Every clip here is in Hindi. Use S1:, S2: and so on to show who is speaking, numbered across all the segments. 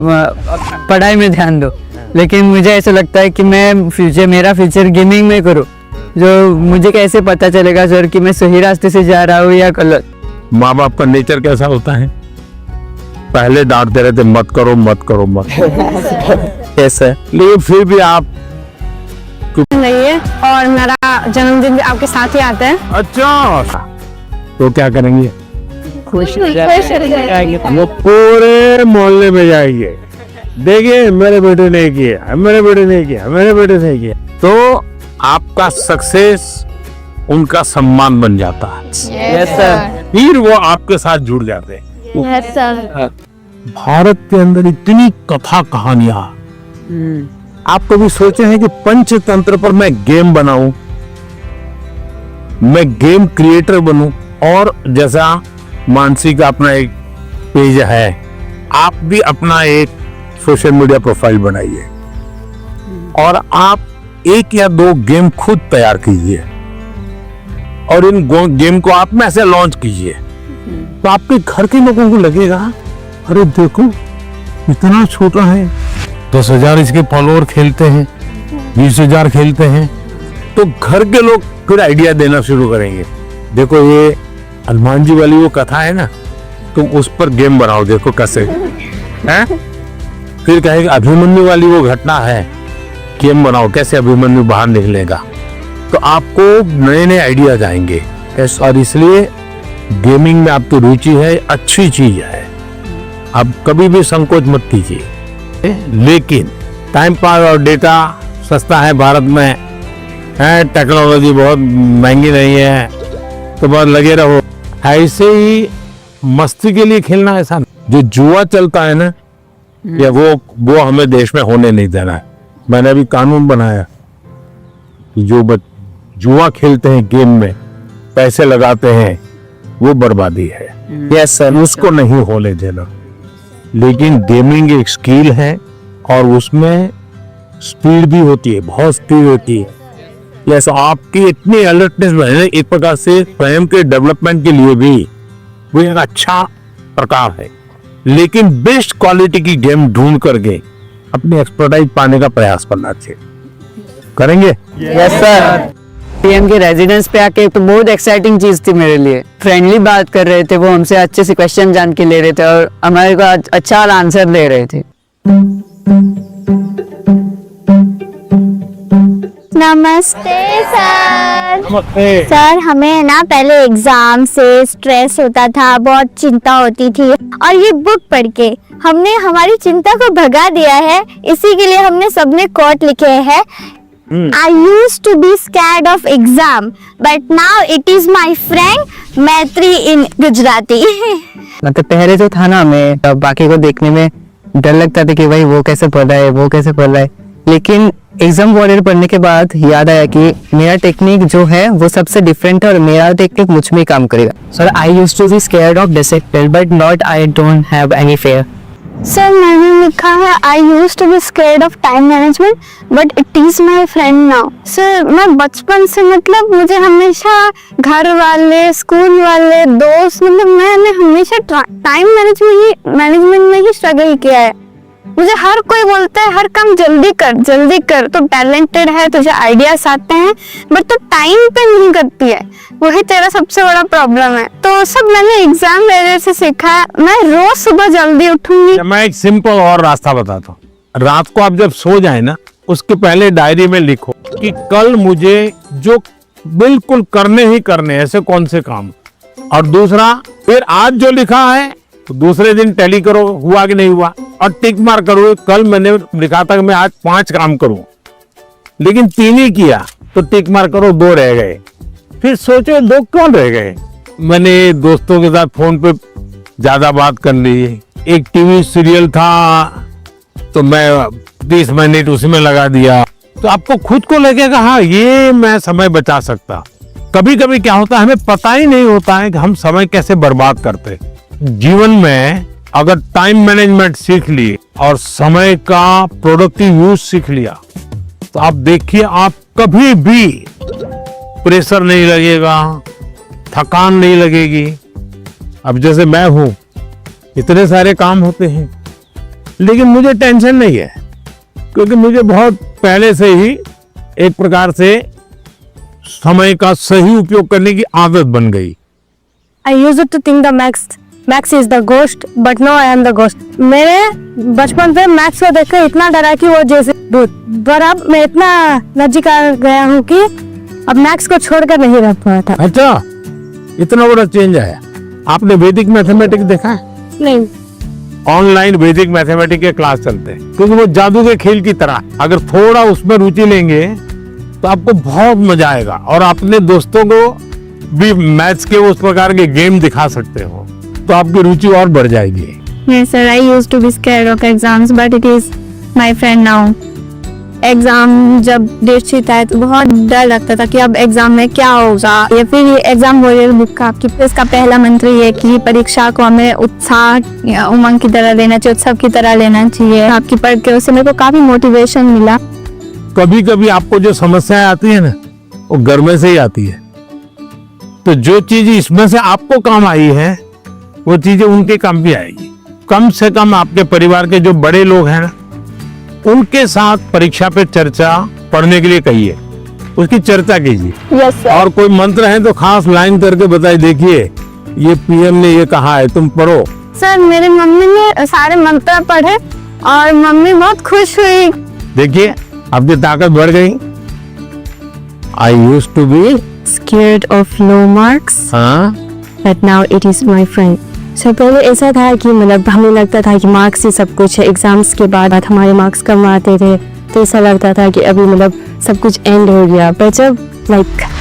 S1: पढ़ाई में ध्यान दो, लेकिन मुझे ऐसा लगता है कि मेरा फ्यूचर गेमिंग में करूँ। जो मुझे कैसे पता चलेगा सर कि मैं सही रास्ते से जा रहा हूँ या गलत?
S2: माँ बाप का नेचर कैसा होता है, पहले डांटते रहते मत करो मत करो मत करो ऐसा, लेकिन फिर भी आप
S3: नहीं है और मेरा जन्मदिन भी आपके साथ ही आता है।
S2: अच्छा तो क्या करेंगे?
S1: खुश
S2: वो पूरे मोहल्ले में जाएंगे, देखिए मेरे बेटे ने किया, मेरे बेटे ने किया, मेरे बेटे ने किया, तो आपका सक्सेस उनका सम्मान बन जाता है।
S1: Yes sir.
S2: फिर वो आपके साथ जुड़ जाते हैं।
S3: Yes sir.
S2: भारत के अंदर इतनी कथा कहानियां, आप कभी सोचे हैं कि पंचतंत्र पर मैं गेम बनाऊं, मैं गेम क्रिएटर बनूं? और जैसा मानसी का अपना एक पेज है, आप भी अपना एक सोशल मीडिया प्रोफाइल बनाइए और आप 1 या 2 गेम खुद तैयार कीजिए और इन गेम को आप में ऐसे लॉन्च कीजिए, तो आपके घर के लोगों को लगेगा अरे देखो इतना छोटा है, 10,000 इसके फॉलोअर खेलते हैं, 20,000 खेलते हैं, तो घर के लोग फिर आइडिया देना शुरू करेंगे। देखो ये हनुमान जी वाली वो कथा है ना, तुम उस पर गेम बनाओ, देखो कैसे हैं। फिर कहेंगे अभिमन्यु वाली वो घटना है, गेम बनाओ कैसे अभिमन्यु बाहर निकलेगा, तो आपको नए नए आइडियाज आएंगे। और इसलिए गेमिंग में आपकी रुचि है, अच्छी चीज है, आप कभी भी संकोच मत कीजिए, लेकिन टाइम पास और डेटा सस्ता है भारत में, है टेक्नोलॉजी बहुत महंगी नहीं है, तो बस लगे रहो। ऐसे ही मस्ती के लिए खेलना, ऐसा जो जुआ चलता है ना, या वो हमें देश में होने नहीं देना है। मैंने अभी कानून बनाया कि जो जुआ खेलते हैं, गेम में पैसे लगाते हैं, वो बर्बादी है। यस सर, उसको नहीं होने देना। लेकिन गेमिंग एक स्किल है और उसमें स्पीड भी होती है, बहुत स्पीड होती है। यस, आपकी इतनी अलर्टनेस है, एक प्रकार से स्वयं के डेवलपमेंट के लिए भी वो एक अच्छा प्रकार है। लेकिन बेस्ट क्वालिटी की गेम ढूंढ करके अपनी एक्सपर्टाइज पाने का प्रयास करना चाहिए। करेंगे?
S1: Yes sir. पीएम के रेजिडेंस पे आके तो बहुत एक्साइटिंग चीज थी मेरे लिए। फ्रेंडली बात कर रहे थे, वो हमसे अच्छे से क्वेश्चन जान के ले रहे थे और हमारे को अच्छा आंसर दे रहे थे।
S3: नमस्ते सर।
S2: नमस्ते।
S3: सर हमें ना पहले एग्जाम से स्ट्रेस होता था, बहुत चिंता होती थी, और ये बुक पढ़ के हमने हमारी चिंता को भगा दिया है। इसी के लिए हमने सबने कोट लिखे हैं। I used to be scared of exam, but now it is my friend मैत्री in गुजराती।
S1: मतलब पहले जो था ना, मैं बाकी को देखने में डर लगता था कि भाई वो कैसे पढ़ रहा है, वो कैसे पढ़ रहा है, लेकिन एग्जाम वॉरियर पढ़ने के बाद याद आया कि मेरा टेक्निक जो है वो सबसे डिफरेंट है और मेरा टेक्निक मुझ में काम करेगा। Sir I used to be scared of discipline but not, I don't have any fear.
S3: Sir मैंने लिखा है I used to be scared of time management but it is my friend now। Sir मैं बचपन से, मतलब मुझे हमेशा घर वाले, स्कूल वाले, दोस्त, मतलब मैंने हमेशा टाइम मैनेजमेंट में ही स्ट्रगल किया है। मुझे हर कोई बोलता है हर काम जल्दी कर, तो टैलेंटेड है, तुझे आइडियाज आते हैं, बट तो टाइम पे नहीं करती है, वही तेरा सबसे बड़ा प्रॉब्लम है। तो सब मैंने एग्जाम वजह से सीखा है। मैं रोज सुबह जल्दी उठूंगी।
S2: मैं एक सिंपल और रास्ता बताता हूँ। रात को आप जब सो जाए ना, उसके पहले डायरी में लिखो कि कल मुझे जो बिल्कुल करने ही करने ऐसे कौन से काम, और दूसरा फिर आज जो लिखा है तो दूसरे दिन टैली करो, हुआ कि नहीं हुआ, और टिक मार करो। कल मैंने लिखा था कि मैं आज 5 काम करूं, लेकिन 3 ही किया, तो टिक मार करो, 2 रह गए। फिर सोचो 2 क्यों रह गए। मैंने दोस्तों के साथ फोन पे ज्यादा बात कर ली, एक टीवी सीरियल था तो मैं 30 मिनट उसमें लगा दिया, तो आपको खुद को लगेगा हाँ ये मैं समय बचा सकता। कभी कभी क्या होता है, हमें पता ही नहीं होता है कि हम समय कैसे बर्बाद करते। जीवन में अगर टाइम मैनेजमेंट सीख ली और समय का प्रोडक्टिव यूज सीख लिया, तो आप देखिए आप कभी भी प्रेशर नहीं लगेगा, थकान नहीं लगेगी। अब जैसे मैं हूं, इतने सारे काम होते हैं, लेकिन मुझे टेंशन नहीं है, क्योंकि मुझे बहुत पहले से ही एक प्रकार से समय का सही उपयोग करने की आदत बन गई।
S4: I used to think the Max is the ghost, but now I am the ghost. मेरे बचपन से मैक्स को देखकर इतना डरा कि वो जैसे भूत, पर अब मैं इतना नजीक आ गया हूँ कि अब मैक्स को छोड़कर नहीं रह पाता।
S2: अच्छा, इतना बड़ा चेंज आया। आपने वैदिक मैथमेटिक्स देखा है?
S4: नहीं,
S2: ऑनलाइन वैदिक मैथमेटिक्स के क्लास चलते हैं, क्योंकि वो जादू के खेल की तरह, अगर थोड़ा उसमें रुचि लेंगे तो आपको बहुत मजा आएगा, और अपने दोस्तों को भी मैथ्स के उस प्रकार के गेम दिखा सकते हो, तो आपकी रुचि और बढ़ जाएगी।
S3: Yes, sir. I used to be scared of exams, but it is my friend now. Exam जब डेट शीट आए तो बहुत डर लगता था कि अब एग्जाम में क्या होगा, या फिर ये एग्जाम वॉरियर बुक का आपकी इसका पहला मंत्र ये है कि परीक्षा को हमें उत्साह या उमंग की तरह लेना चाहिए, उत्सव की तरह लेना चाहिए। आपकी पढ़ के उससे मेरे को काफी मोटिवेशन मिला।
S2: कभी कभी आपको जो समस्याएं आती है ना, वो घर में से ही आती है, तो जो चीज इसमें से आपको काम आई है वो चीजें उनके काम भी आएगी। कम से कम आपके परिवार के जो बड़े लोग हैं ना, उनके साथ परीक्षा पे चर्चा पढ़ने के लिए कहिए, उसकी चर्चा कीजिए।
S3: Yes sir.
S2: और कोई मंत्र है तो खास लाइन करके बताइए, देखिए ये पीएम ने ये कहा है, तुम पढ़ो।
S3: सर मेरी मम्मी ने सारे मंत्र पढ़े और मम्मी बहुत खुश हुई।
S2: देखिए आपकी ताकत बढ़ गई। I used to be
S4: scared of low marks, but now it is my friend. So पहले ऐसा था कि मतलब हमें लगता था कि मार्क्स ही सब कुछ है, एग्जाम्स के बाद हमारे मार्क्स कम आते थे, तो ऐसा लगता था कि अभी मतलब सब कुछ एंड हो गया। पर जब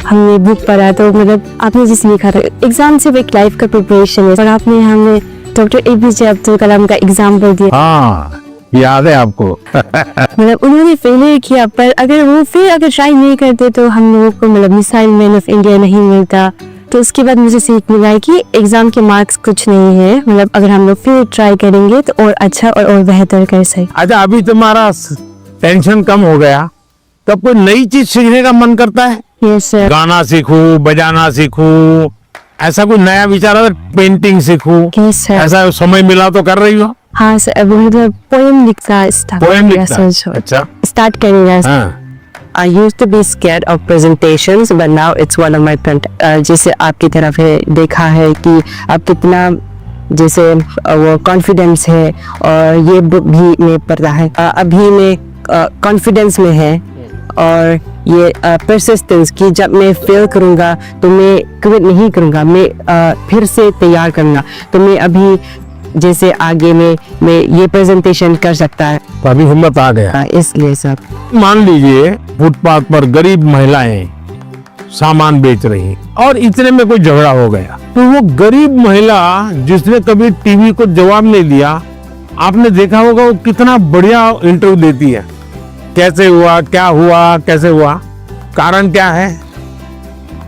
S4: हमने बुक पढ़ा तो मतलब आपने जिस लिखा था, एग्जाम सिर्फ एक लाइफ का प्रिपरेशन है, और आपने हमें डॉक्टर APJ अब्दुल कलाम का एग्जाम्पल दिया।
S2: हाँ, याद है आपको।
S4: मतलब उन्होंने फेलियर किया, पर अगर वो फिर ट्राई नहीं करते तो हम लोगों को मतलब मिसाइल मैन ऑफ इंडिया नहीं मिलता। तो उसके बाद मुझे सीख मिला कि एग्जाम के मार्क्स कुछ नहीं है, मतलब अगर हम लोग फिर ट्राई करेंगे तो और अच्छा और बेहतर कर सके।
S2: अच्छा, अभी तुम्हारा टेंशन कम हो गया, तब कोई नई चीज सीखने का मन करता है?
S4: Yes sir.
S2: गाना सीखूं, बजाना सीखूं, ऐसा कोई नया विचार है? पेंटिंग सीखूं,
S4: यस सर।
S2: ऐसा समय मिला तो कर रही हो?
S4: हाँ सर, अभी मतलब पोएम लिखना स्टार्ट करेगा।
S2: हाँ।
S1: I used to be scared of presentations, but now it's one of my जैसे आपकी तरफ है देखा है कि आप कितना जैसे वो कॉन्फिडेंस है, और ये बुक भी मैं पढ़ रहा है। अभी मैं कॉन्फिडेंस में है, और ये परसिस्टेंस की जब मैं फेल करूँगा तो मैं क्विट नहीं करूँगा, मैं फिर से तैयार करूँगा। तो मैं अभी जैसे आगे में मैं ये प्रेजेंटेशन कर सकता है,
S2: तो अभी हिम्मत आ गया।
S1: इसलिए सब।
S2: मान लीजिए फुटपाथ पर गरीब महिलाएं सामान बेच रही हैं, और इतने में कोई झगड़ा हो गया, तो वो गरीब महिला जिसने कभी टीवी को जवाब नहीं दिया, आपने देखा होगा वो कितना बढ़िया इंटरव्यू देती है, कैसे हुआ, क्या हुआ, कैसे हुआ, कारण क्या है?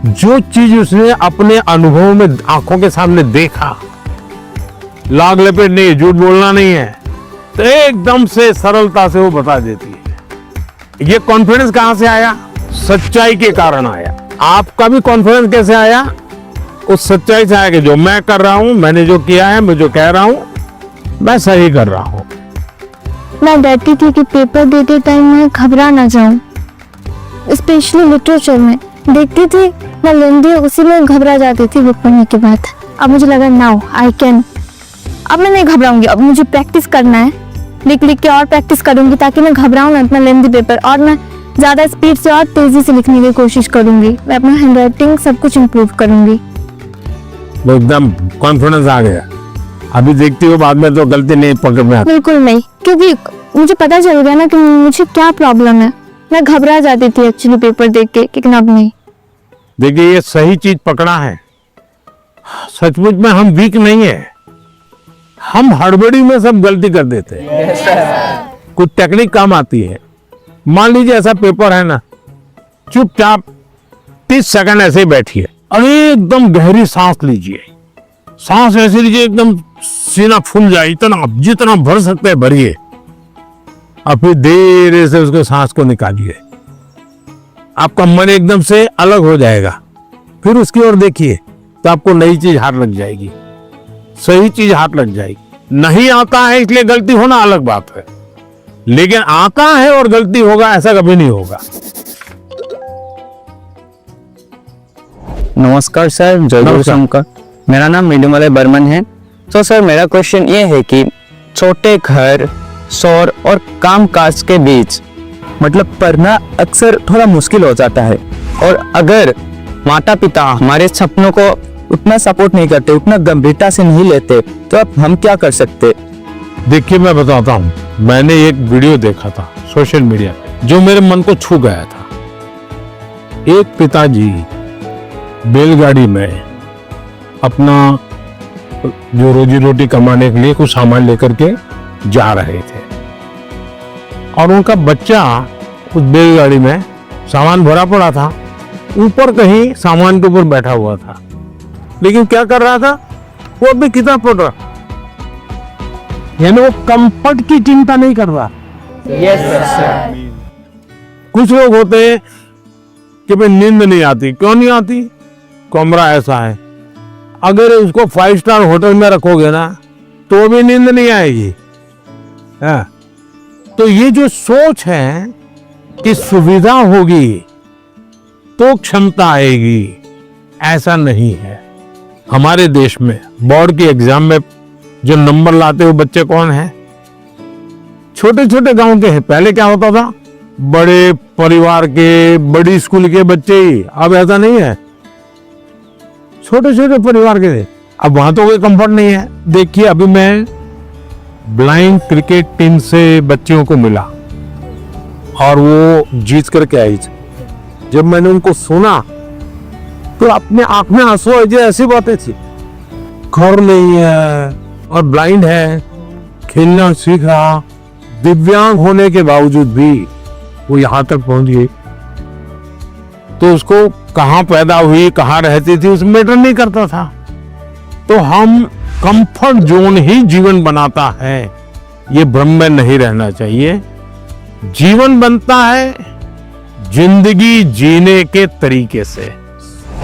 S2: जो चीज उसने अपने अनुभव में आंखों के सामने देखा, लाग लपेट नहीं, झूठ बोलना नहीं है, तो एकदम से सरलता से वो बता देती है। ये कॉन्फिडेंस कहां से आया? सच्चाई के कारण आया। आपका भी कॉन्फिडेंस कैसे आया? उस सच्चाई से आया कि जो मैं कर रहा हूं, मैंने जो किया है, मैं जो कह रहा हूं, मैं सही कर रहा हूं।
S3: मैं डरती थी कि पेपर देते टाइम मैं घबरा ना जाऊं, स्पेशली लिटरेचर में देखती थी मैं लेंदी, उसी में घबरा जाती थी बुक पढ़ने के बाद। अब मुझे लगा नाउ आई कैन, अब मैं नहीं घबराऊंगी, अब मुझे प्रैक्टिस करना है, लिख लिख के और प्रैक्टिस करूंगी ताकि मैं घबराऊं ना इतना लेंदी पेपर, और मैं ज्यादा स्पीड से और तेजी से लिखने की कोशिश करूंगी, मैं अपना हैंडराइटिंग सब कुछ इम्प्रूव करूंगी।
S2: वो एकदम कॉन्फिडेंस आ गया। अभी देखती हो बाद में तो गलती नहीं पकड़ में आती।
S3: बिल्कुल नहीं, क्योंकि मुझे पता चल गया ना कि मुझे क्या प्रॉब्लम है। मैं घबरा जाती थी एक्चुअली पेपर देख के, लेकिन अब नहीं।
S2: देखिए, ये सही चीज पकड़ा है। सचमुच में हम वीक नहीं है, हम हड़बड़ी में सब गलती कर देते हैं। कुछ टेक्निक काम आती है। मान लीजिए ऐसा पेपर है ना, चुपचाप 30 सेकंड ऐसे ही बैठिए और एकदम गहरी सांस लीजिए। सांस ऐसे लीजिए एकदम सीना फूल जाए, इतना जितना भर सकते हैं भरिए, और फिर धीरे से उसको सांस को निकालिए। आपका मन एकदम से अलग हो जाएगा। फिर उसकी ओर देखिए तो आपको नई चीज हाथ लग जाएगी, सही चीज हाथ लग जाएगी। नहीं आता है इसलिए गलती होना अलग बात है, लेकिन आता है और गलती होगा ऐसा कभी नहीं होगा।
S1: नमस्कार सर, जय गुरु
S2: नमस्कार।
S1: शंकर। मेरा नाम मृदुमलय बर्मन है। तो सर मेरा क्वेश्चन ये है कि छोटे घर, शोर और काम काज के बीच मतलब पढ़ना अक्सर थोड़ा मुश्किल हो जाता है, और अगर माता पिता हमारे सपनों को उतना सपोर्ट नहीं करते, उतना गंभीरता से नहीं लेते, तो अब हम क्या कर सकते?
S2: देखिए मैं बताता हूँ, मैंने एक वीडियो देखा था सोशल मीडिया पे जो मेरे मन को छू गया था। एक पिताजी बैलगाड़ी में अपना जो रोजी रोटी कमाने के लिए कुछ सामान लेकर के जा रहे थे, और उनका बच्चा उस बैलगाड़ी में सामान भरा पड़ा था, ऊपर कहीं सामान के ऊपर बैठा हुआ था, लेकिन क्या कर रहा था, वो अभी किताब पढ़ रहा, यानी वो कंफर्ट की चिंता नहीं कर रहा।
S1: Yes sir.
S2: कुछ लोग होते हैं कि भाई नींद नहीं आती, क्यों नहीं आती, कमरा ऐसा है, अगर उसको 5 स्टार होटल में रखोगे ना तो भी नींद नहीं आएगी। हाँ। तो ये जो सोच है कि सुविधा होगी तो क्षमता आएगी, ऐसा नहीं है। हमारे देश में बोर्ड की एग्जाम में जो नंबर लाते हुए बच्चे कौन हैं? छोटे छोटे गांव के हैं। पहले क्या होता था, बड़े परिवार के, बड़ी स्कूल के बच्चे ही। अब ऐसा नहीं है, छोटे छोटे परिवार के थे। अब वहां तो कोई कंफर्ट नहीं है। देखिए अभी मैं ब्लाइंड क्रिकेट टीम से बच्चियों को मिला और वो जीत करके आई। जब मैंने उनको सुना तो अपने आंख में आंसू आ गए। ऐसी बातें थी, घर नहीं है और ब्लाइंड है, खेलना सीख रहा, दिव्यांग होने के बावजूद भी वो यहां तक पहुंच गई। तो उसको कहां पैदा हुई, कहां रहती थी, उसमें मैटर नहीं करता था। तो हम कंफर्ट जोन ही जीवन बनाता है, ये भ्रम में नहीं रहना चाहिए। जीवन बनता है जिंदगी जीने के तरीके से।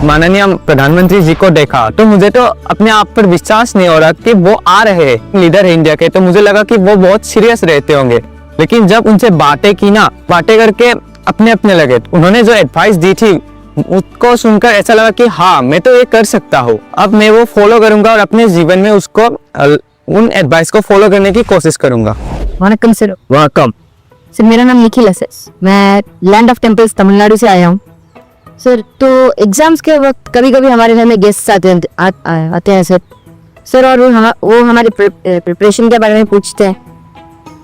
S1: माननीय प्रधानमंत्री जी को देखा तो मुझे तो अपने आप पर विश्वास नहीं हो रहा कि वो आ रहे लीडर है इंडिया के। तो मुझे लगा कि वो बहुत सीरियस रहते होंगे, लेकिन जब उनसे बातें की ना, बातें करके अपने अपने लगे। उन्होंने जो एडवाइस दी थी उसको सुनकर ऐसा लगा कि हाँ मैं तो ये कर सकता हूँ। अब मैं वो फॉलो करूंगा और अपने जीवन में उसको उन एडवाइस को फॉलो करने की कोशिश करूंगा।
S5: वनकम सर।
S1: वेलकम
S5: सर मेरा नाम निखिल है सर, मैं लैंड ऑफ टेम्पल्स तमिलनाडु से आया हूँ सर। तो एग्जाम्स के वक्त कभी कभी हमारे घर में गेस्ट आते हैं सर, और वो हमारे प्रिपरेशन के बारे में पूछते हैं।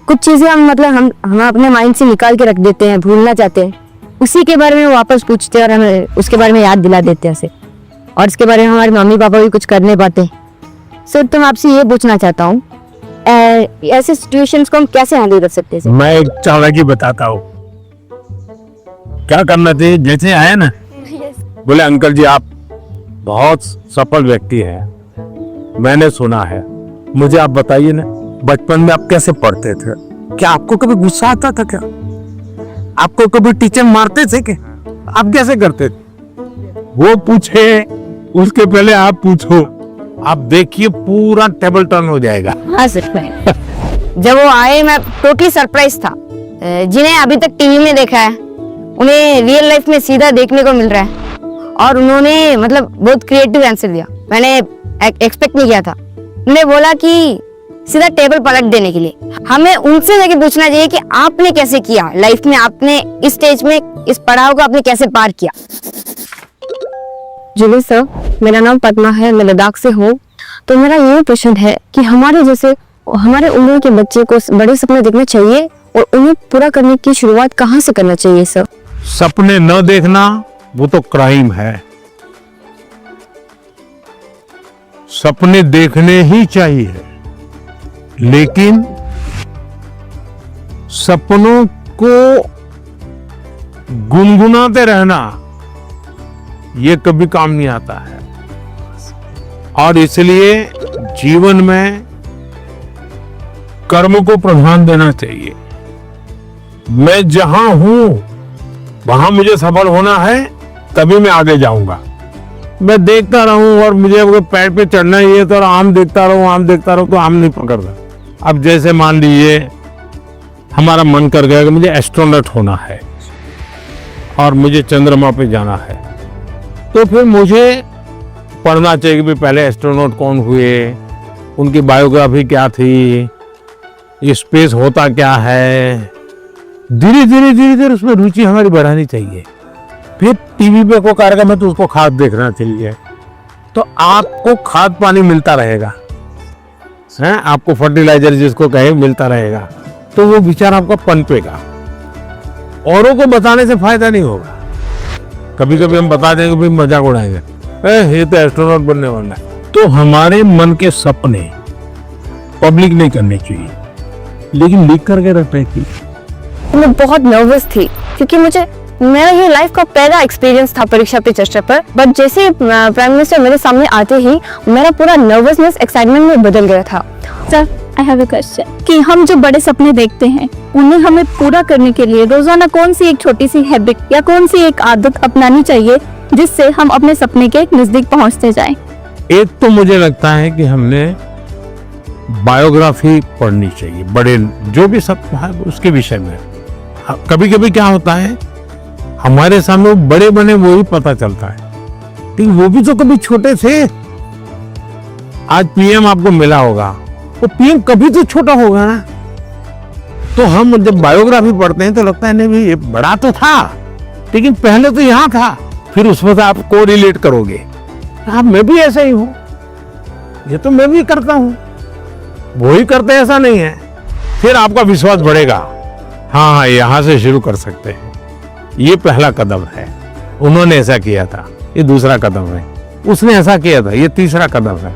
S5: कुछ चीज़ें हम अपने माइंड से निकाल के रख देते हैं, भूलना चाहते हैं, उसी के बारे में वो वापस पूछते हैं और हमें उसके बारे में याद दिला देते हैं सर। और इसके बारे में हमारे मम्मी पापा भी कुछ कर नहीं पाते सर। तो मैं आपसे ये पूछना चाहता हूँ, ऐसे सिचुएशंस को हम कैसे हैंडल कर सकते हैं सर?
S2: मैं एक चालाकी बताता हूँ। क्या करना चाहिए, जैसे आए ना बोले अंकल जी आप बहुत सफल व्यक्ति हैं, मैंने सुना है, मुझे आप बताइए ना बचपन में आप कैसे पढ़ते थे? क्या आपको कभी गुस्सा आता था? क्या आपको कभी टीचर मारते थे? क्या आप कैसे करते थे? वो पूछे उसके पहले आप पूछो, आप देखिए पूरा टेबल टर्न हो जाएगा।
S5: हाँ सर। जब वो आए मैं टोटली सरप्राइज था। जिन्हें अभी तक टीवी में देखा है उन्हें रियल लाइफ में सीधा देखने को मिल रहा है, और उन्होंने बहुत क्रिएटिव आंसर दिया। मैंने एक्सपेक्ट नहीं किया था। उन्होंने बोला कि सीधा टेबल पलट देने के लिए। हमें उनसे जाके पूछना चाहिए कि आपने कैसे किया लाइफ में, आपने इस स्टेज में इस पड़ाव को आपने कैसे पार किया।
S4: जुली सर, मेरा नाम पद्मा है, मैं लद्दाख से हूँ। तो मेरा ये प्रश्न है कि हमारे उम्र के बच्चे को बड़े सपने देखना चाहिए और उन्हें पूरा करने की शुरुआत कहाँ से करना चाहिए सर?
S2: सपने न देखना वो तो क्राइम है। सपने देखने ही चाहिए, लेकिन सपनों को गुनगुनाते रहना ये कभी काम नहीं आता है। और इसलिए जीवन में कर्म को प्रधान देना चाहिए। मैं जहां हूं वहां मुझे सफल होना है, तभी मैं आगे जाऊंगा। मैं देखता रहूं और मुझे अगर पैर पे चढ़ना ही है तो आम देखता रहूं तो आम नहीं पकड़ता। अब जैसे मान लीजिए हमारा मन कर गया कि मुझे एस्ट्रोनॉट होना है और मुझे चंद्रमा पे जाना है, तो फिर मुझे पढ़ना चाहिए कि पहले एस्ट्रोनॉट कौन हुए, उनकी बायोग्राफी क्या थी, स्पेस होता क्या है। धीरे धीरे उसमें रुचि हमारी बढ़ानी चाहिए। फिर टीवी पे कोई कार्यक्रम है तो उसको खाद देखना चाहिए, तो आपको खाद पानी मिलता रहेगा, हैं, आपको फर्टिलाइजर जिसको कहे मिलता रहेगा, तो वो विचार आपका पनपेगा। औरों को बताने से फायदा नहीं होगा। कभी कभी हम बता देंगे भाई मजाक उड़ाएंगे, ये तो एस्ट्रोनॉट बनने वाला है। तो हमारे मन के सपने पब्लिक नहीं करने चाहिए, लेकिन लिख करके रखने चाहिए।
S4: मैं बहुत नर्वस थी क्योंकि मेरा ये लाइफ का पहला एक्सपीरियंस था परीक्षा पे चर्चा पर। बट जैसे प्राइम मिनिस्टर मेरे सामने आते ही मेरा पूरा नर्वसनेस एक्साइटमेंट में बदल गया था।
S3: Sir I have a question कि हम जो बड़े सपने देखते हैं उन्हें हमें पूरा करने के लिए रोजाना कौन सी एक छोटी सी हैबिट या कौन सी एक आदत अपनानी चाहिए जिससे हम अपने सपने के नजदीक पहुंचते जाएं?
S2: एक तो मुझे लगता है कि हमने बायोग्राफी पढ़नी चाहिए, बड़े जो भी सब है उसके विषय में। कभी कभी क्या होता है हमारे सामने वो बड़े बने वो ही पता चलता है, लेकिन वो भी तो कभी छोटे थे। आज पीएम आपको मिला होगा, वो पीएम कभी तो छोटा होगा ना। तो हम जब बायोग्राफी पढ़ते हैं तो लगता है नहीं भाई ये बड़ा तो था, लेकिन पहले तो यहाँ था। फिर उसमें से आप को रिलेट करोगे, हाँ मैं भी ऐसा ही हूं, ये तो मैं भी करता हूं, वो ही करते हैं ऐसा नहीं है। फिर आपका विश्वास बढ़ेगा, हाँ यहाँ से शुरू कर सकते हैं, ये पहला कदम है। उन्होंने ऐसा किया था, ये दूसरा कदम है। उसने ऐसा किया था, ये तीसरा कदम है।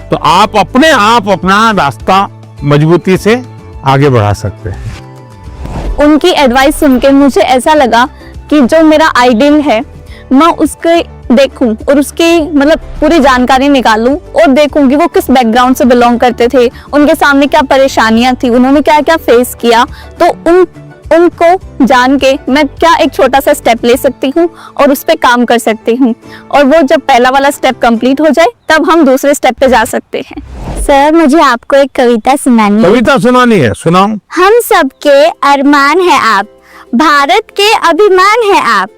S2: तो आप अपने आप अपना रास्ता मजबूती से आगे बढ़ा सकते हैं।
S3: उनकी एडवाइस सुन के मुझे ऐसा लगा कि जो मेरा आइडियल है मैं उसके देखूं और उसकी मतलब पूरी जानकारी निकालूं और देखूं कि वो किस बैकग्राउंड से बिलोंग करते थे, उनके सामने क्या परेशानियां थी, उन्होंने क्या क्या फेस किया। तो उनको जान के मैं क्या एक छोटा सा स्टेप ले सकती हूँ और उस पर काम कर सकती हूँ, और वो जब पहला वाला स्टेप कंप्लीट हो जाए तब हम दूसरे स्टेप पे जा सकते हैं।
S4: सर मुझे आपको एक कविता सुनानी है।
S2: कविता सुनानी है, सुनाओ।
S4: हम सबके अरमान है आप, भारत के अभिमान है आप,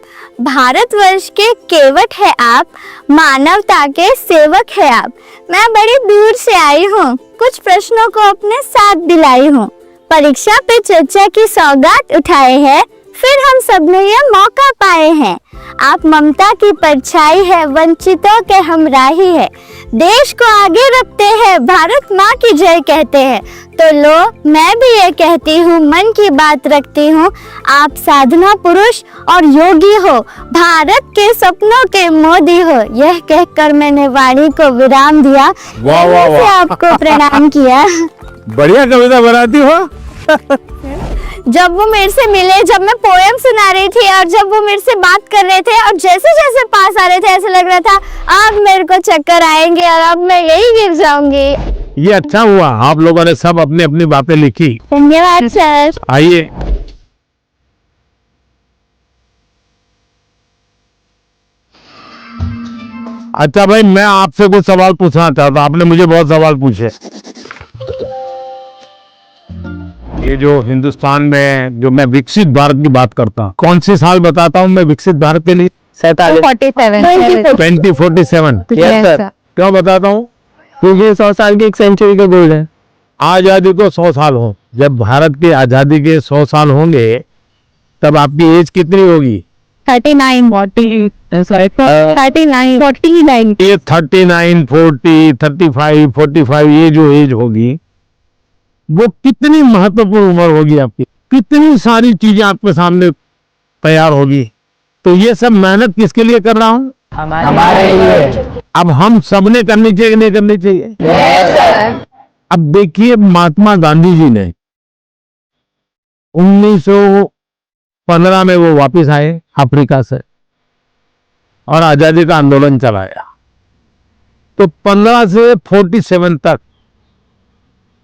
S4: भारतवर्ष के केवट है आप, मानवता के सेवक है आप। मैं बड़ी दूर से आई हूँ, कुछ प्रश्नों को अपने साथ दिलाई हूँ, परीक्षा पे चर्चा की सौगात उठाए हैं, फिर हम सब ने ये मौका पाए हैं। आप ममता की परछाई है, वंचितों के हमराही है, देश को आगे रखते हैं, भारत माँ की जय कहते हैं। तो लो मैं भी ये कहती हूँ, मन की बात रखती हूँ, आप साधना पुरुष और योगी हो, भारत के सपनों के मोदी हो। यह कहकर मैंने वाणी को विराम दिया,
S2: वाह, वाह,
S4: से
S2: वाह।
S4: आपको प्रणाम किया।
S2: बढ़िया कविता बनाती हो।
S3: जब वो मेरे से मिले, जब मैं पोएम सुना रही थी और जब वो मेरे से बात कर रहे थे और जैसे जैसे पास आ रहे थे ऐसा लग रहा था अब मेरे को चक्कर आएंगे और अब मैं यही गिर जाऊंगी।
S2: ये अच्छा हुआ, आप लोगों ने सब अपनी अपनी बातें लिखी।
S3: धन्यवाद सर।
S2: आइए, अच्छा भाई मैं आपसे कुछ सवाल पूछना चाहता, आपने मुझे बहुत सवाल पूछे। ये जो हिंदुस्तान में जो मैं विकसित भारत की बात करता हूँ, कौन सी साल बताता हूँ मैं विकसित भारत के लिए? 2047। क्यों बताता हूँ? क्योंकि 100 साल की एक सेंचुरी का गोल है। आजादी को 100 साल हो, जब भारत की आजादी के 100 साल होंगे तब आपकी एज कितनी होगी?
S3: 39,
S4: 40,
S3: 39, 49।
S2: ये 39, 40, 35, 45 ये जो एज होगी वो कितनी महत्वपूर्ण उम्र होगी आपकी, कितनी सारी चीजें आपके सामने तैयार होगी। तो ये सब मेहनत किसके लिए कर रहा हूँ? हमारे लिए। अब हम सबने करनी चाहिए नहीं करनी चाहिए? अब देखिए महात्मा गांधी जी ने 1915 में वो वापस आए अफ्रीका से और आजादी का आंदोलन चलाया। तो 15 से 47 तक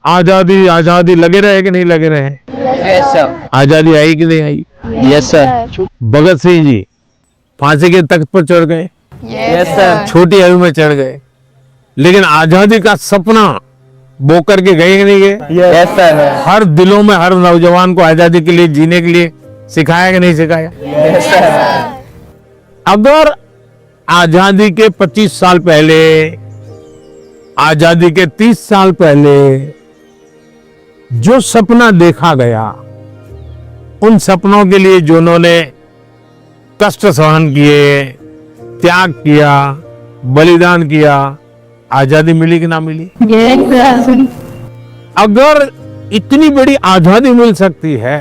S2: आजादी आजादी लगे रहे कि नहीं लगे रहे?
S1: Yes sir.
S2: आजादी आई कि नहीं आई?
S1: Yes sir.
S2: भगत सिंह जी फांसी के तख्त पर चढ़ गए,
S1: यस सर।
S2: छोटी आयु में चढ़ गए, लेकिन आजादी का सपना बो करके गए कि नहीं गए?
S1: Yes sir.
S2: हर दिलों में हर नौजवान को आजादी के लिए जीने के लिए सिखाया कि नहीं सिखाया?
S1: Yes sir.
S2: अगर आजादी के 25 साल पहले, आजादी के 30 साल पहले जो सपना देखा गया, उन सपनों के लिए जो उन्होंने कष्ट सहन किए, त्याग किया, बलिदान किया, आजादी मिली कि ना मिली? अगर इतनी बड़ी आजादी मिल सकती है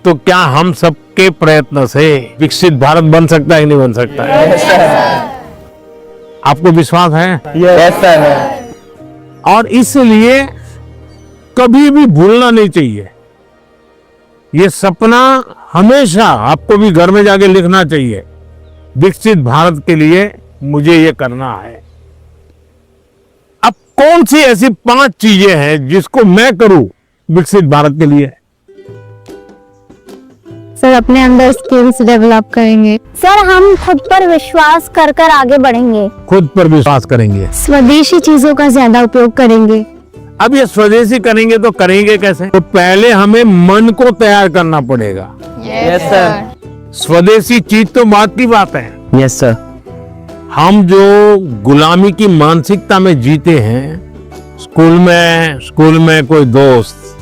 S2: तो क्या हम सबके प्रयत्न से विकसित भारत बन सकता है कि नहीं बन सकता है?
S1: Yes sir.
S2: आपको विश्वास है?
S1: Yes sir.
S2: और इसलिए कभी भी भूलना नहीं चाहिए। ये सपना हमेशा आपको भी घर में जाके लिखना चाहिए। विकसित भारत के लिए मुझे ये करना है। अब कौन सी ऐसी 5 चीजें हैं जिसको मैं करूं विकसित भारत के लिए?
S4: सर अपने अंदर स्किल्स डेवलप करेंगे।
S3: सर हम खुद पर विश्वास कर कर आगे बढ़ेंगे।
S2: खुद पर विश्वास करेंगे।
S4: स्वदेशी चीजों का ज्यादा उपयोग करेंगे।
S2: अब ये स्वदेशी करेंगे तो करेंगे कैसे? तो पहले हमें मन को तैयार करना पड़ेगा।
S1: Yes sir.
S2: स्वदेशी चीज तो बात की बात है।
S1: Yes sir.
S2: हम जो गुलामी की मानसिकता में जीते हैं, स्कूल में कोई दोस्त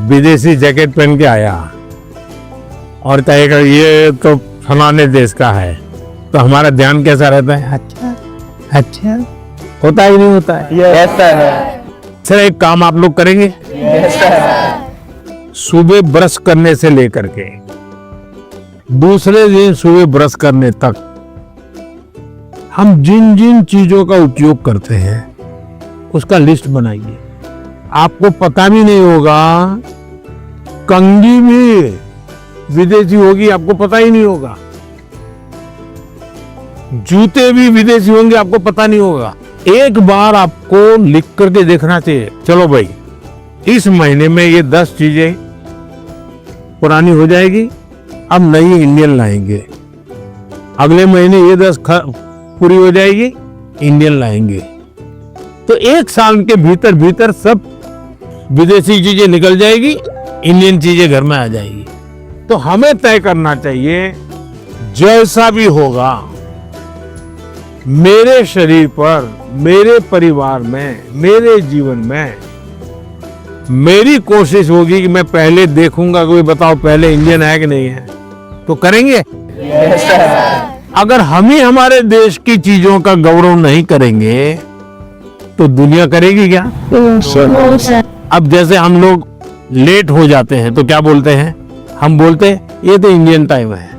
S2: विदेशी जैकेट पहन के आया और कहेगा ये तो फलाने देश का है, तो हमारा ध्यान कैसा रहता है? अच्छा होता ही नहीं होता है।
S1: Yes sir.
S2: सर एक काम आप लोग करेंगे,
S1: यस सर।
S2: सुबह ब्रश करने से लेकर के दूसरे दिन सुबह ब्रश करने तक हम जिन जिन चीजों का उपयोग करते हैं उसका लिस्ट बनाइए। आपको पता भी नहीं होगा, कंघी भी विदेशी होगी, आपको पता ही नहीं होगा। जूते भी विदेशी होंगे, आपको पता नहीं होगा। एक बार आपको लिख करके देखना चाहिए, चलो भाई इस महीने में ये 10 चीजें पुरानी हो जाएगी, अब नई इंडियन लाएंगे। अगले महीने ये 10 पूरी हो जाएगी, इंडियन लाएंगे। तो 1 साल के भीतर भीतर सब विदेशी चीजें निकल जाएगी, इंडियन चीजें घर में आ जाएगी। तो हमें तय करना चाहिए जैसा भी होगा मेरे शरीर पर, मेरे परिवार में, मेरे जीवन में, मेरी कोशिश होगी कि मैं पहले देखूंगा कोई बताओ पहले इंडियन है कि नहीं है, तो करेंगे।
S1: Yes sir.
S2: अगर हम ही हमारे देश की चीजों का गौरव नहीं करेंगे तो दुनिया करेगी क्या? अब जैसे हम लोग लेट हो जाते हैं तो क्या बोलते हैं? हम बोलते हैं ये तो इंडियन टाइम है,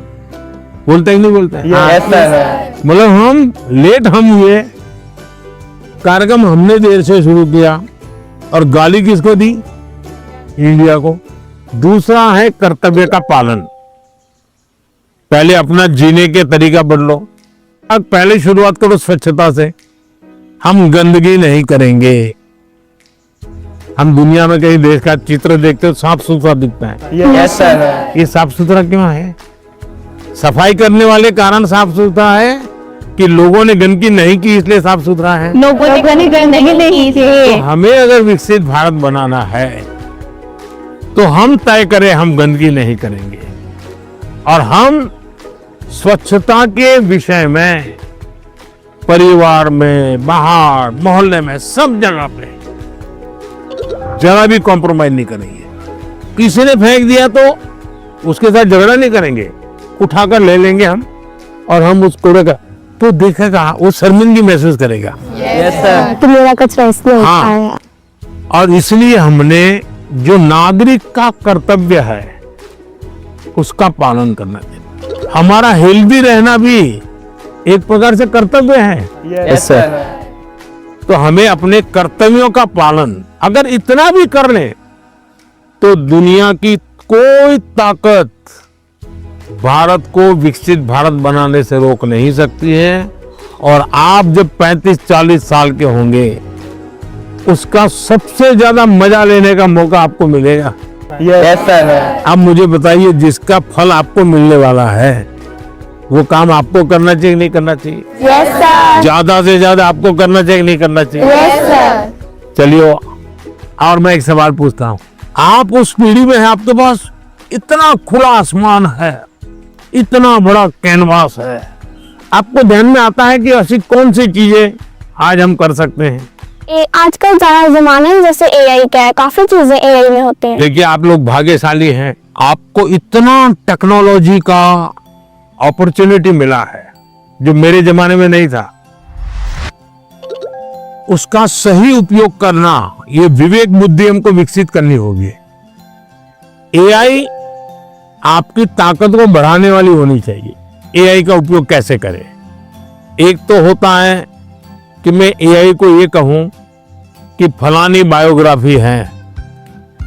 S2: बोलते हैं नहीं बोलते?
S1: Yes sir.
S2: मतलब हम लेट हम हुए, कार्यक्रम हमने देर से शुरू किया और गाली किसको दी? इंडिया को। दूसरा है कर्तव्य का पालन। पहले अपना जीने के तरीका बदलो। अब पहले शुरुआत करो स्वच्छता से। हम गंदगी नहीं करेंगे। हम दुनिया में कहीं देश का चित्र देखते हो साफ सुथरा दिखता है,
S1: यस सर।
S2: ये साफ सुथरा क्यों है? सफाई करने वाले कारण साफ सुथरा है कि लोगों ने गंदगी नहीं की इसलिए साफ सुथरा है?
S4: लोगों ने गंदगी नहीं
S2: तो
S4: की।
S2: हमें अगर विकसित भारत बनाना है तो हम तय करें हम गंदगी नहीं करेंगे और हम स्वच्छता के विषय में परिवार में, बाहर, मोहल्ले में, सब जगह पे जरा भी कॉम्प्रोमाइज नहीं करेंगे। किसी ने फेंक दिया तो उसके साथ झगड़ा नहीं करेंगे, उठाकर ले लेंगे हम और हम उस कूड़े का तो देखेगा, वो शर्मिंदगी महसूस करेगा।
S1: Yes sir.
S4: तो मेरा कचरा इसलिए
S2: हाँ।
S4: उठाया।
S2: और इसलिए हमने जो नागरिक का कर्तव्य है उसका पालन करना चाहिए। हमारा हेल्दी रहना भी एक प्रकार से कर्तव्य है।
S1: Yes sir.
S2: तो हमें अपने कर्तव्यों का पालन अगर इतना भी कर ले तो दुनिया की कोई ताकत भारत को विकसित भारत बनाने से रोक नहीं सकती है। और आप जब 35-40 साल के होंगे उसका सबसे ज्यादा मजा लेने का मौका आपको मिलेगा।
S1: Yes sir.
S2: अब मुझे बताइए जिसका फल आपको मिलने वाला है वो काम आपको करना चाहिए नहीं करना चाहिए?
S3: Yes sir.
S2: ज्यादा से ज्यादा आपको करना चाहिए नहीं करना चाहिए?
S3: Yes sir.
S2: चलिए, और मैं एक सवाल पूछता हूँ। आप उस पीढ़ी में हैं, आपके पास इतना खुला आसमान है, इतना बड़ा कैनवास है, आपको ध्यान में आता है कि ऐसी कौन सी चीजें आज हम कर सकते हैं?
S3: आजकल ज्यादा जमाना है जैसे एआई का है, काफी चीजें एआई में होते हैं।
S2: देखिए, आप लोग भाग्यशाली हैं, आपको इतना टेक्नोलॉजी का अपॉर्चुनिटी मिला है जो मेरे जमाने में नहीं था। उसका सही उपयोग करना, ये विवेक बुद्धि हमको विकसित करनी होगी। एआई आपकी ताकत को बढ़ाने वाली होनी चाहिए। एआई का उपयोग कैसे करें? एक तो होता है कि मैं एआई को ये कहूं कि फलानी बायोग्राफी है,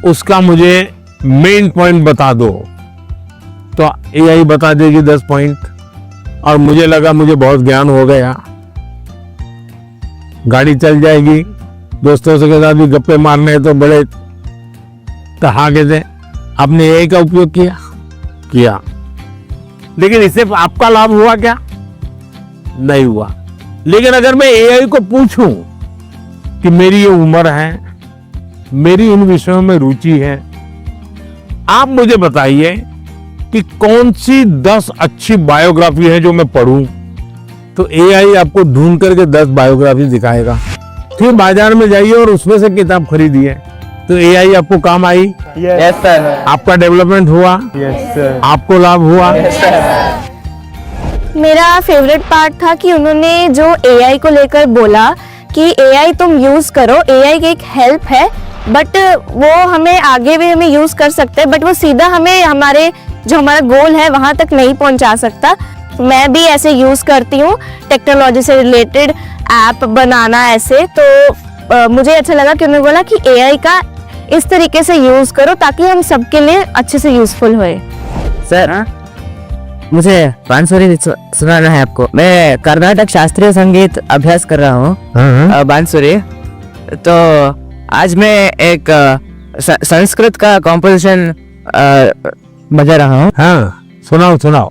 S2: उसका मुझे मेन पॉइंट बता दो, तो एआई बता देगी 10 पॉइंट, और मुझे लगा मुझे बहुत ज्ञान हो गया, गाड़ी चल जाएगी, दोस्तों के साथ भी गप्पे मारने हैं तो बड़े तहाके से। आपने एआई का उपयोग किया, लेकिन इससे आपका लाभ हुआ क्या? नहीं हुआ। लेकिन अगर मैं एआई को पूछूं कि मेरी ये उम्र है, मेरी इन विषयों में रुचि है, आप मुझे बताइए कि कौन सी 10 अच्छी बायोग्राफी है जो मैं पढूं, तो एआई आपको ढूंढ करके 10 बायोग्राफी दिखाएगा। फिर बाजार में जाइए और उसमें से किताब खरीदिए, तो एआई आपको काम आई?
S1: Yes sir.
S2: आपका डेवलपमेंट हुआ?
S1: Yes sir.
S2: आपको लाभ हुआ?
S4: मेरा फेवरेट पार्ट था कि उन्होंने जो एआई को लेकर बोला कि एआई तुम यूज करो, एआई की एक हेल्प है, बट वो हमें आगे भी हमें यूज कर सकते हैं, बट वो सीधा हमें हमारे जो हमारा गोल है वहां तक नहीं पहुंचा सकता। मैं भी ऐसे यूज करती हूँ टेक्नोलॉजी से रिलेटेड ऐप बनाना ऐसे, तो मुझे अच्छा लगा कि उन्होंने बोला कि एआई का इस तरीके से यूज करो ताकि हम सबके लिए अच्छे से यूजफुल होए।
S5: सर मुझे बांसुरी सुनाना है आपको। मैं कर्नाटक शास्त्रीय संगीत अभ्यास कर रहा हूँ, बांसुरी। तो आज मैं एक संस्कृत का कॉम्पोजिशन बजा रहा हूँ।
S2: हाँ, सुनाओ।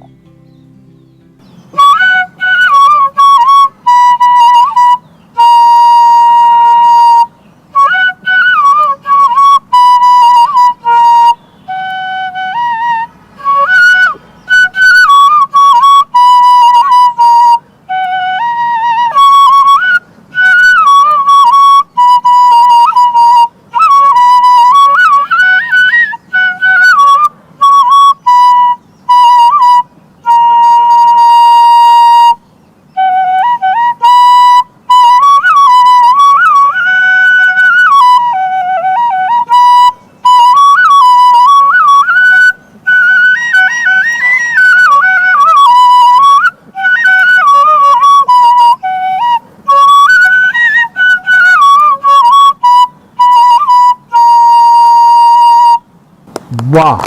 S2: वाह,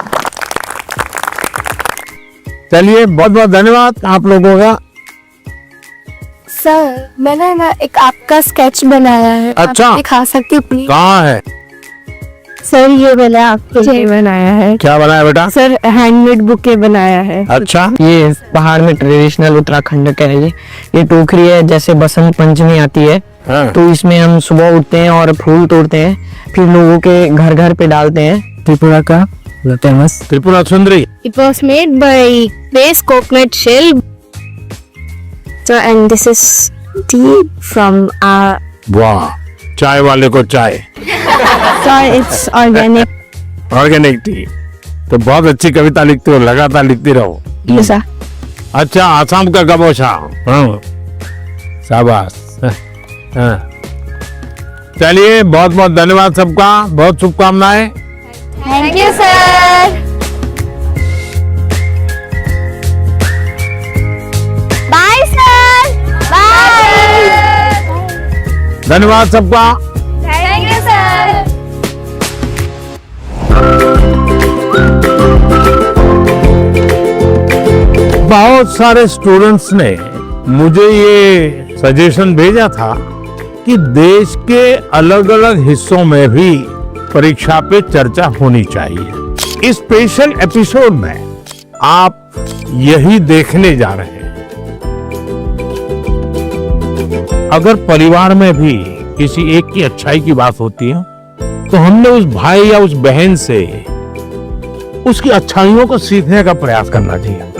S2: चलिए, बहुत बहुत धन्यवाद आप लोगों का।
S3: सर मैंने ना एक आपका स्केच बनाया है,
S2: अच्छा।
S3: आप दिखा सकती हूँ प्लीज?
S2: कहाँ है?
S4: सर ये मैंने आपके लिए बनाया है।
S2: क्या बनाया बेटा?
S4: सर हैंडमेड बुके बनाया है।
S2: अच्छा,
S1: ये पहाड़ में ट्रेडिशनल उत्तराखंड का है ये टोकरी है। जैसे बसंत पंचमी आती है
S2: हाँ।
S1: तो इसमें हम सुबह उठते हैं और फूल तोड़ते हैं, फिर लोगों के घर घर पे डालते हैं। त्रिपुरा का famous
S2: Tripura Sundari.
S4: It was made by base coconut shell. So and this is tea from our.
S2: वाह, चाय वाले को चाय,
S4: So it's organic.
S2: Organic T. तो बहुत अच्छी कविता लिखते हो, लगातार लिखती रहो।
S4: Yes sir.
S2: अच्छा, आसाम का गबोशा। हाँ, शाबाश। हाँ। चलिए, बहुत बहुत धन्यवाद सबका, बहुत शुभकामनाएं।
S3: Thank you sir. Bye sir. Bye.
S2: धन्यवाद सबका।
S3: Thank you sir.
S2: बहुत सारे स्टूडेंट्स ने मुझे ये सजेशन भेजा था कि देश के अलग अलग हिस्सों में भी परीक्षा पे चर्चा होनी चाहिए। इस स्पेशल एपिसोड में आप यही देखने जा रहे हैं अगर परिवार में भी किसी एक की अच्छाई की बात होती है तो हमने उस भाई या उस बहन से उसकी अच्छाइयों को सीखने का प्रयास करना चाहिए।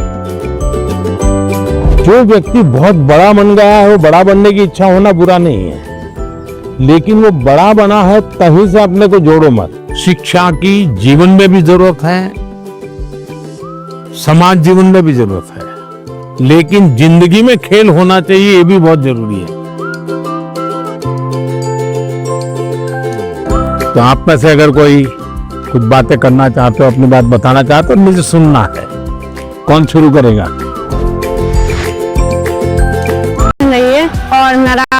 S2: जो व्यक्ति बहुत बड़ा बन गया है, वो बड़ा बनने की इच्छा होना बुरा नहीं है, लेकिन वो बड़ा बना है तभी से अपने को जोड़ो मत। शिक्षा की जीवन में भी जरूरत है, समाज जीवन में भी जरूरत है, लेकिन जिंदगी में खेल होना चाहिए, ये भी बहुत जरूरी है। तो आप में से अगर कोई कुछ बातें करना चाहते हो, अपनी बात बताना चाहते हो, मुझे सुनना है। कौन शुरू करेगा?
S3: नहीं है और मेरा